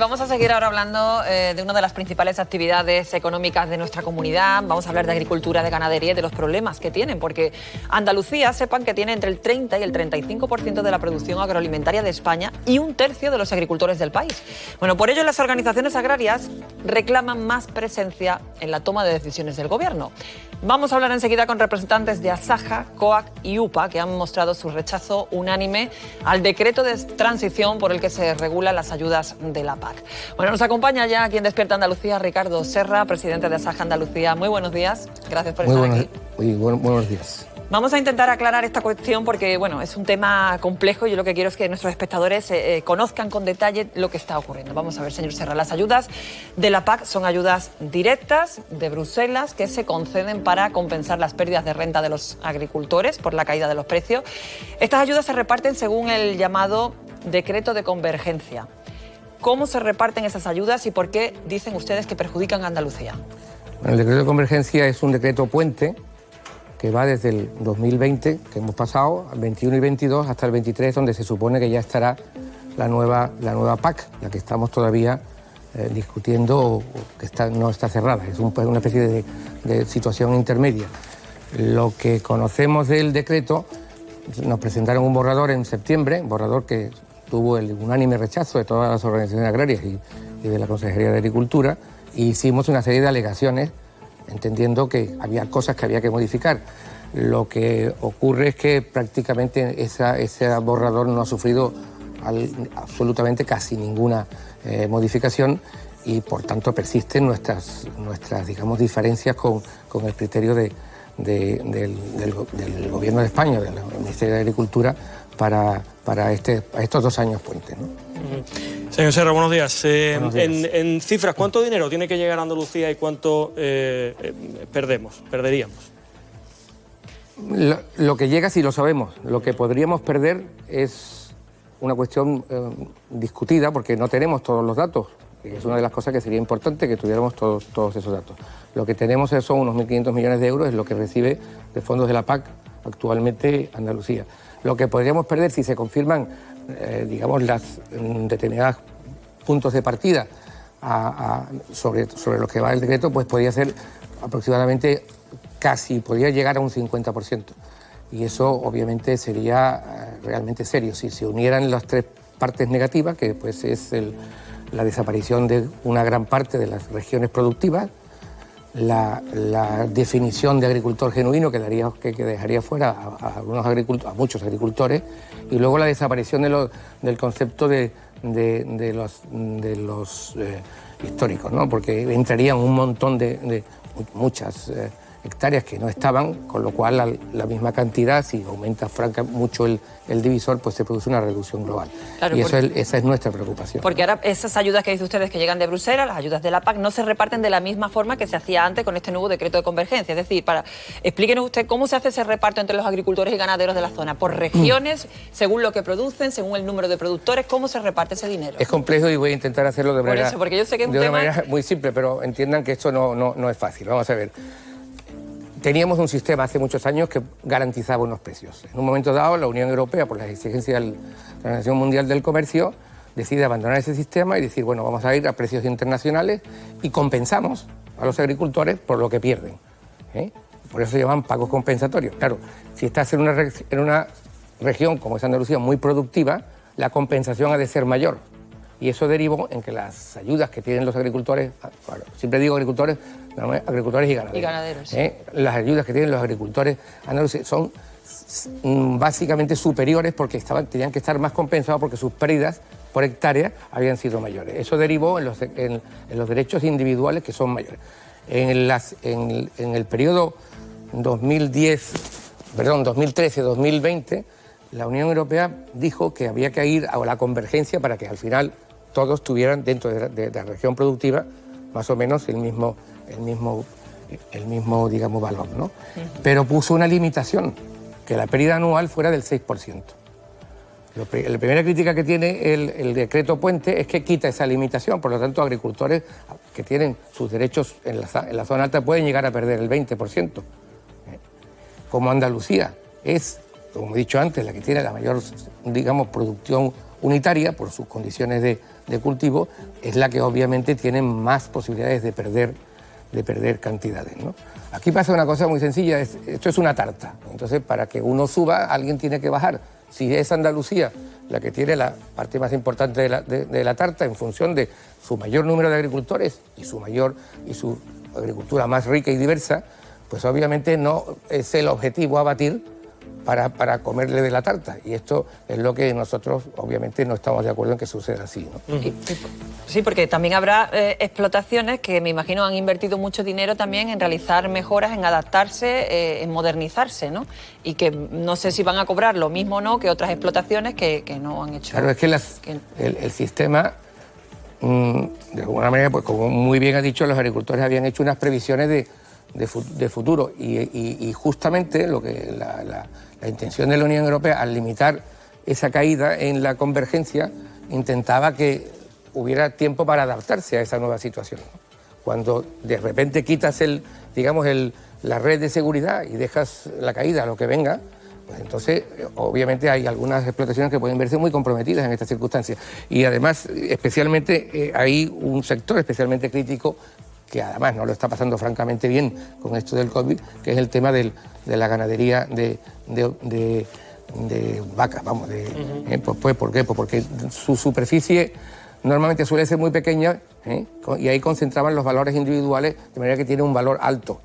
Vamos a seguir ahora hablando de una de las principales actividades económicas de nuestra comunidad. Vamos a hablar de agricultura, de ganadería y de los problemas que tienen, porque Andalucía, sepan que tiene entre el 30 y el 35% de la producción agroalimentaria de España y un tercio de los agricultores del país. Bueno, por ello las organizaciones agrarias reclaman más presencia en la toma de decisiones del gobierno. Vamos a hablar enseguida con representantes de Asaja, COAG y UPA, que han mostrado su rechazo unánime al decreto de transición por el que se regulan las ayudas de la PAC. Bueno, nos acompaña ya aquí en Despierta Andalucía Ricardo Serra, presidente de Asaja Andalucía. Muy buenos días, gracias por estar aquí. Buenos días. Vamos a intentar aclarar esta cuestión porque, bueno, es un tema complejo y yo lo que quiero es que nuestros espectadores conozcan con detalle lo que está ocurriendo. Vamos a ver, señor Serra, las ayudas de la PAC son ayudas directas de Bruselas que se conceden para compensar las pérdidas de renta de los agricultores por la caída de los precios. Estas ayudas se reparten según el llamado decreto de convergencia. ¿Cómo se reparten esas ayudas y por qué dicen ustedes que perjudican a Andalucía? Bueno, el decreto de convergencia es un decreto puente que va desde el 2020, que hemos pasado, al 21 y 22, hasta el 23, donde se supone que ya estará la nueva PAC, la que estamos todavía discutiendo, que no está cerrada, es una especie de situación intermedia. Lo que conocemos del decreto, nos presentaron un borrador en septiembre, un borrador que tuvo el unánime rechazo de todas las organizaciones agrarias y de la Consejería de Agricultura, e hicimos una serie de alegaciones entendiendo que había cosas que había que modificar. Lo que ocurre es que prácticamente ese borrador no ha sufrido absolutamente casi ninguna modificación y por tanto persisten nuestras digamos, diferencias con el criterio del Gobierno de España, del Ministerio de Agricultura, para estos 2 años puente, ¿no? Señor Serra, buenos días. Buenos días. En cifras, ¿cuánto dinero tiene que llegar a Andalucía y cuánto perderíamos? Lo que llega sí lo sabemos. Lo que podríamos perder es una cuestión discutida porque no tenemos todos los datos. Es una de las cosas que sería importante que tuviéramos todos esos datos. Lo que tenemos son unos 1.500 millones de euros, es lo que recibe de fondos de la PAC actualmente Andalucía. Lo que podríamos perder si se confirman, digamos, las determinadas puntos de partida sobre lo que va el decreto, pues podría ser aproximadamente podría llegar a un 50%. Y eso obviamente sería realmente serio. Si se unieran las 3 partes negativas, que pues es la desaparición de una gran parte de las regiones productivas, la definición de agricultor genuino que dejaría fuera a muchos agricultores, y luego la desaparición del concepto de los históricos, ¿no? Porque entrarían un montón de muchas hectáreas que no estaban, con lo cual la misma cantidad, si aumenta mucho el divisor, pues se produce una reducción global. Claro, y esa es nuestra preocupación. Porque ahora esas ayudas que dicen ustedes que llegan de Bruselas, las ayudas de la PAC, no se reparten de la misma forma que se hacía antes con este nuevo decreto de convergencia. Es decir, explíquenos usted cómo se hace ese reparto entre los agricultores y ganaderos de la zona. ¿Por regiones, según lo que producen, según el número de productores? ¿Cómo se reparte ese dinero? Es complejo y voy a intentar hacerlo de manera, porque yo sé que es una manera muy simple, pero entiendan que esto no es fácil. Vamos a ver. Teníamos un sistema hace muchos años que garantizaba unos precios. En un momento dado, la Unión Europea, por las exigencias de la Organización Mundial del Comercio, decide abandonar ese sistema y decir, bueno, vamos a ir a precios internacionales y compensamos a los agricultores por lo que pierden. Por eso se llaman pagos compensatorios. Claro, si estás en una región como es Andalucía muy productiva, la compensación ha de ser mayor. Y eso derivó en que las ayudas que tienen los agricultores, siempre digo agricultores y ganaderos. Las ayudas que tienen los agricultores andaluces son básicamente superiores porque tenían que estar más compensados porque sus pérdidas por hectárea habían sido mayores. Eso derivó en los derechos individuales que son mayores. En el periodo 2013-2020, la Unión Europea dijo que había que ir a la convergencia para que al final todos tuvieran dentro de la región productiva más o menos el mismo digamos, valor, ¿no? Pero puso una limitación, que la pérdida anual fuera del 6%. La primera crítica que tiene el decreto puente es que quita esa limitación, por lo tanto agricultores que tienen sus derechos en la zona alta pueden llegar a perder el 20%. Como Andalucía es, como he dicho antes, la que tiene la mayor, digamos, producción unitaria, por sus condiciones de cultivo, es la que obviamente tiene más posibilidades de perder cantidades, ¿no? Aquí pasa una cosa muy sencilla, esto es una tarta. Entonces, para que uno suba, alguien tiene que bajar. Si es Andalucía la que tiene la parte más importante de la tarta, en función de su mayor número de agricultores y su agricultura más rica y diversa, pues obviamente no es el objetivo a batir para comerle de la tarta. Y esto es lo que nosotros obviamente no estamos de acuerdo en que suceda así, ¿no? Sí, porque también habrá explotaciones que me imagino han invertido mucho dinero también en realizar mejoras, en adaptarse, en modernizarse, ¿no? Y que no sé si van a cobrar lo mismo o no que otras explotaciones que no han hecho. Claro, es que el sistema, de alguna manera, pues como muy bien ha dicho, los agricultores habían hecho unas previsiones de futuro y justamente lo que la intención de la Unión Europea al limitar esa caída en la convergencia intentaba que hubiera tiempo para adaptarse a esa nueva situación. Cuando de repente quitas la red de seguridad y dejas la caída a lo que venga, pues entonces obviamente hay algunas explotaciones que pueden verse muy comprometidas en estas circunstancias. Y además, especialmente, hay un sector especialmente crítico que además no lo está pasando francamente bien con esto del COVID, que es el tema de la ganadería de vacas, vamos. Pues, ¿por qué? Pues porque su superficie normalmente suele ser muy pequeña, y ahí concentraban los valores individuales, de manera que tiene un valor alto.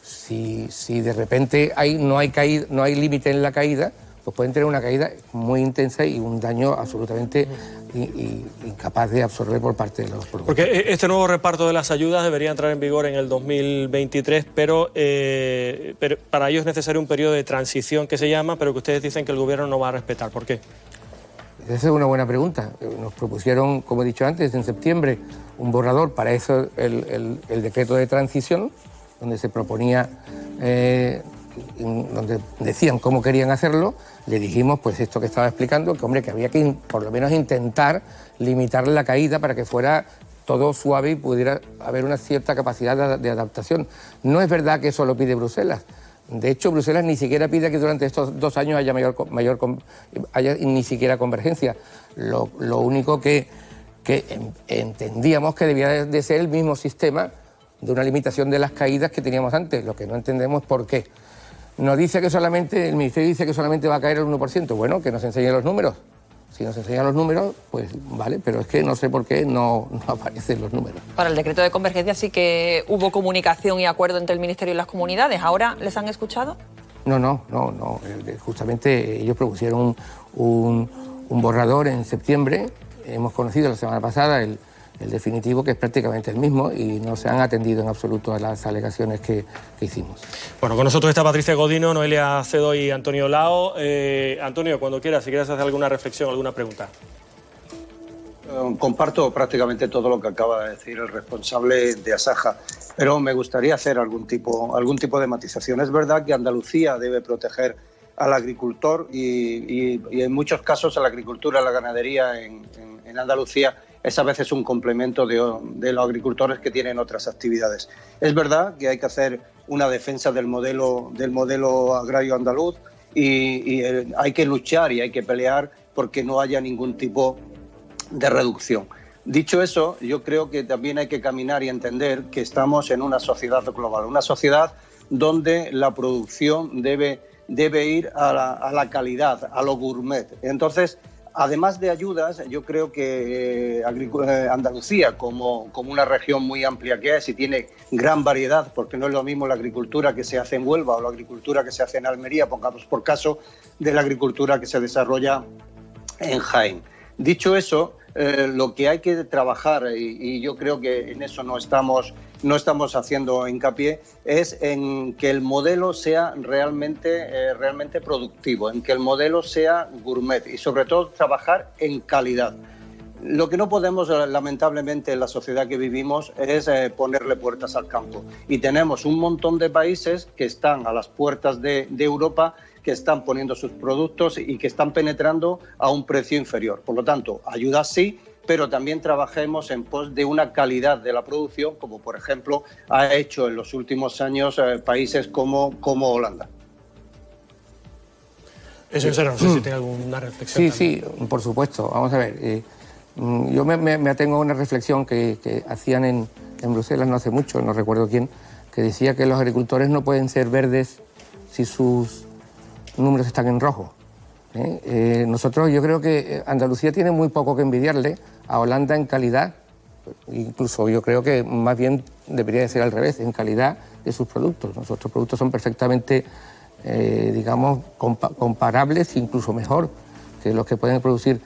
Si de repente no hay límite en la caída, pues pueden tener una caída muy intensa y un daño absolutamente incapaz de absorber por parte de los productores. Porque este nuevo reparto de las ayudas debería entrar en vigor en el 2023, pero para ello es necesario un periodo de transición que se llama, pero que ustedes dicen que el gobierno no va a respetar. ¿Por qué? Esa es una buena pregunta. Nos propusieron, como he dicho antes, en septiembre, un borrador para eso, el decreto de transición, donde se proponía, donde decían cómo querían hacerlo. Le dijimos, pues esto que estaba explicando, que hombre, que había que por lo menos intentar limitar la caída para que fuera todo suave y pudiera haber una cierta capacidad de adaptación. No es verdad que eso lo pide Bruselas. De hecho, Bruselas ni siquiera pide que durante estos 2 años haya ni siquiera convergencia. Lo único que entendíamos que debía de ser el mismo sistema de una limitación de las caídas que teníamos antes. Lo que no entendemos por qué. El Ministerio dice que solamente va a caer el 1%. Bueno, que nos enseñe los números. Si nos enseñan los números, pues vale, pero es que no sé por qué no aparecen los números. Para el decreto de convergencia sí que hubo comunicación y acuerdo entre el Ministerio y las comunidades. ¿Ahora les han escuchado? No. Justamente ellos propusieron un borrador en septiembre. Hemos conocido la semana pasada el definitivo, que es prácticamente el mismo, y no se han atendido en absoluto a las alegaciones que hicimos. Bueno, con nosotros está Patricia Godino, Noelia Cedo y Antonio Lao. Antonio, cuando quieras, si quieres hacer alguna reflexión, alguna pregunta. Comparto prácticamente todo lo que acaba de decir el responsable de Asaja, pero me gustaría hacer algún tipo de matización. Es verdad que Andalucía debe proteger al agricultor y en muchos casos a la agricultura, a la ganadería en Andalucía es a veces un complemento de los agricultores que tienen otras actividades. Es verdad que hay que hacer una defensa del modelo agrario andaluz y hay que luchar y hay que pelear porque no haya ningún tipo de reducción. Dicho eso, yo creo que también hay que caminar y entender que estamos en una sociedad global, una sociedad donde la producción debe ir a la calidad, a lo gourmet. Entonces, además de ayudas, yo creo que Andalucía, como una región muy amplia que es y tiene gran variedad, porque no es lo mismo la agricultura que se hace en Huelva o la agricultura que se hace en Almería, pongamos por caso, de la agricultura que se desarrolla en Jaén. Dicho eso, lo que hay que trabajar, y yo creo que en eso no estamos haciendo hincapié, es en que el modelo sea realmente productivo, en que el modelo sea gourmet y sobre todo trabajar en calidad. Lo que no podemos, lamentablemente, en la sociedad que vivimos es ponerle puertas al campo. Y tenemos un montón de países que están a las puertas de Europa, que están poniendo sus productos y que están penetrando a un precio inferior. Por lo tanto, ayudas sí, pero también trabajemos en pos de una calidad de la producción, como por ejemplo ha hecho en los últimos años países como Holanda. Eso será, no sé si tiene alguna reflexión. Sí, por supuesto. Vamos a ver, yo me atengo a una reflexión que hacían en Bruselas no hace mucho, no recuerdo quién, que decía que los agricultores no pueden ser verdes si sus números están en rojo. Nosotros, yo creo que Andalucía tiene muy poco que envidiarle a Holanda en calidad, incluso yo creo que más bien debería de ser al revés, en calidad de sus productos. Nuestros productos son perfectamente, digamos, comparables, incluso mejor que los que pueden producir.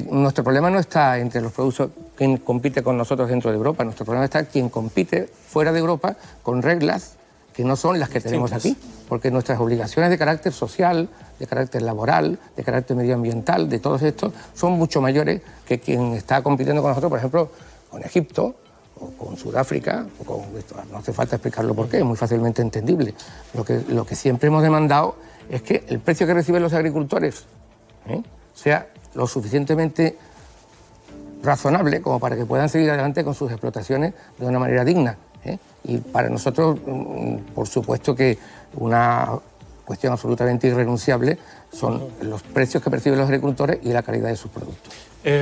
Nuestro problema no está entre los productos quien compite con nosotros dentro de Europa, nuestro problema está quien compite fuera de Europa con reglas que no son las que tenemos aquí, porque nuestras obligaciones de carácter social, de carácter laboral, de carácter medioambiental, de todos estos, son mucho mayores que quien está compitiendo con nosotros, por ejemplo, con Egipto, o con Sudáfrica, o con esto. No hace falta explicarlo por qué, es muy fácilmente entendible. Lo que siempre hemos demandado es que el precio que reciben los agricultores sea lo suficientemente razonable como para que puedan seguir adelante con sus explotaciones de una manera digna. Y para nosotros, por supuesto que una cuestión absolutamente irrenunciable son los precios que perciben los agricultores y la calidad de sus productos.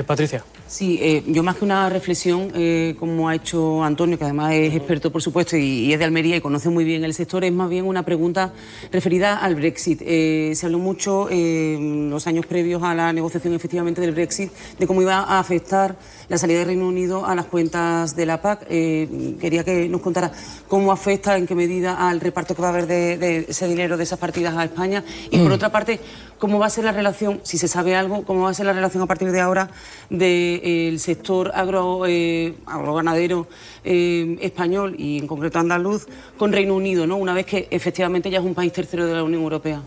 Patricia. Sí, yo más que una reflexión, como ha hecho Antonio, que además es experto, por supuesto, y es de Almería y conoce muy bien el sector, es más bien una pregunta referida al Brexit. Se habló mucho en los años previos a la negociación efectivamente del Brexit de cómo iba a afectar la salida del Reino Unido a las cuentas de la PAC. Quería que nos contara cómo afecta, en qué medida al reparto que va a haber de ese dinero, de esas partidas a España. Y por otra parte, cómo va a ser la relación, si se sabe algo, cómo va a ser la relación a partir de ahora del sector agroganadero español y en concreto andaluz con Reino Unido, ¿no? Una vez que efectivamente ya es un país tercero de la Unión Europea.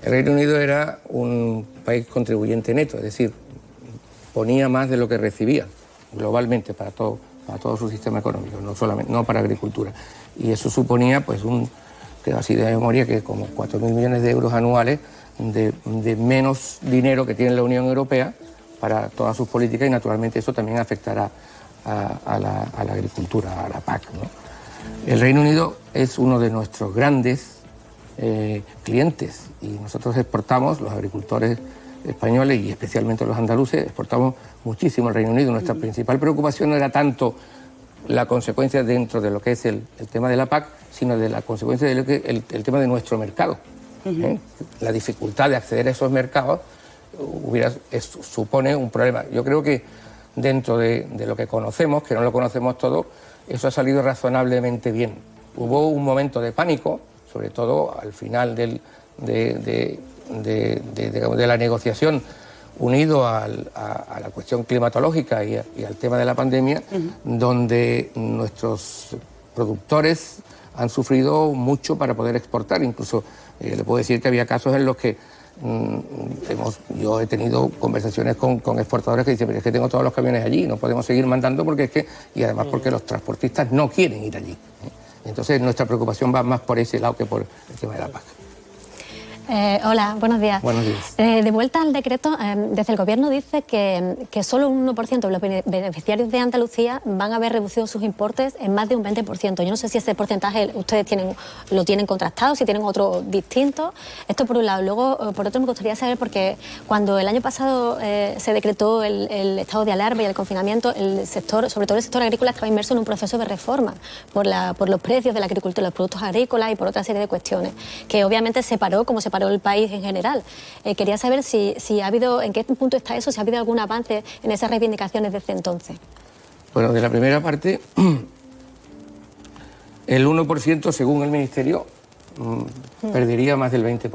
El Reino Unido era un país contribuyente neto, es decir, ponía más de lo que recibía globalmente para todo su sistema económico, no para agricultura. Y eso suponía, pues, creo así de memoria, que como 4.000 millones de euros anuales de menos dinero que tiene la Unión Europea para todas sus políticas, y naturalmente eso también afectará a la agricultura, a la PAC, ¿no? El Reino Unido es uno de nuestros grandes clientes y nosotros exportamos, los agricultores españoles y especialmente los andaluces, exportamos muchísimo al Reino Unido. Nuestra principal preocupación no era tanto la consecuencia dentro de lo que es el tema de la PAC, sino de la consecuencia de lo que el tema de nuestro mercado. La dificultad de acceder a esos mercados supone un problema. Yo creo que dentro de lo que conocemos, que no lo conocemos todo, eso ha salido razonablemente bien. Hubo un momento de pánico, sobre todo al final de la negociación, unido a la cuestión climatológica y al tema de la pandemia, donde nuestros productores han sufrido mucho para poder exportar. Incluso le puedo decir que había casos en los que yo he tenido conversaciones con exportadores que dicen, pero es que tengo todos los camiones allí, no podemos seguir mandando porque es que, y además porque los transportistas no quieren ir allí. Entonces nuestra preocupación va más por ese lado que por el tema de la PAC. Hola, buenos días. Buenos días. De vuelta al decreto, desde el Gobierno dice que solo un 1% de los beneficiarios de Andalucía van a haber reducido sus importes en más de un 20%. Yo no sé si ese porcentaje ustedes lo tienen contrastado, si tienen otro distinto. Esto por un lado. Luego, por otro, me gustaría saber, porque cuando el año pasado se decretó el estado de alarma y el confinamiento, el sector, sobre todo el sector agrícola, estaba inmerso en un proceso de reforma por los precios de la agricultura, los productos agrícolas y por otra serie de cuestiones, que obviamente separó, como separó el país en general. Quería saber si ha habido, en qué punto está eso, si ha habido algún avance en esas reivindicaciones desde entonces. Bueno, de la primera parte, el 1%, según el Ministerio, perdería más del 20%.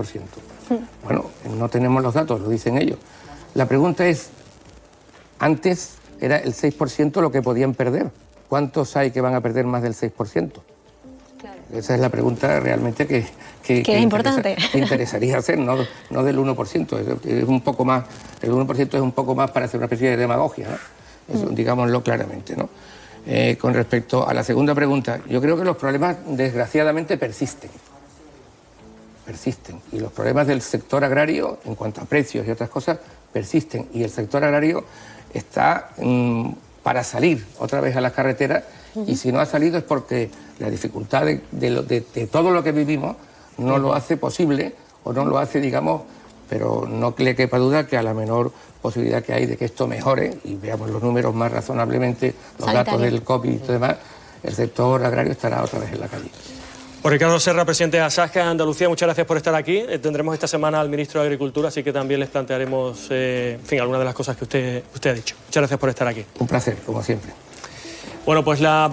Bueno, no tenemos los datos, lo dicen ellos. La pregunta es, antes era el 6% lo que podían perder. ¿Cuántos hay que van a perder más del 6%? Esa es la pregunta realmente que es importante. Que interesaría hacer, no del 1%. Es un poco más, el 1% es un poco más para hacer una especie de demagogia, ¿no? Eso, digámoslo claramente, ¿no? Con respecto a la segunda pregunta, yo creo que los problemas desgraciadamente persisten. Y los problemas del sector agrario, en cuanto a precios y otras cosas, persisten. Y el sector agrario está para salir otra vez a las carreteras, y si no ha salido es porque la dificultad de todo lo que vivimos no lo hace posible, o no lo hace, digamos, pero no le quepa duda que a la menor posibilidad que hay de que esto mejore, y veamos los números más razonablemente, los datos del COVID y demás, el sector agrario estará otra vez en la calle. Pues Ricardo Serra, presidente de Asaja Andalucía, muchas gracias por estar aquí. Tendremos esta semana al ministro de Agricultura, así que también les plantearemos, algunas de las cosas que usted ha dicho. Muchas gracias por estar aquí. Un placer, como siempre. Bueno, pues la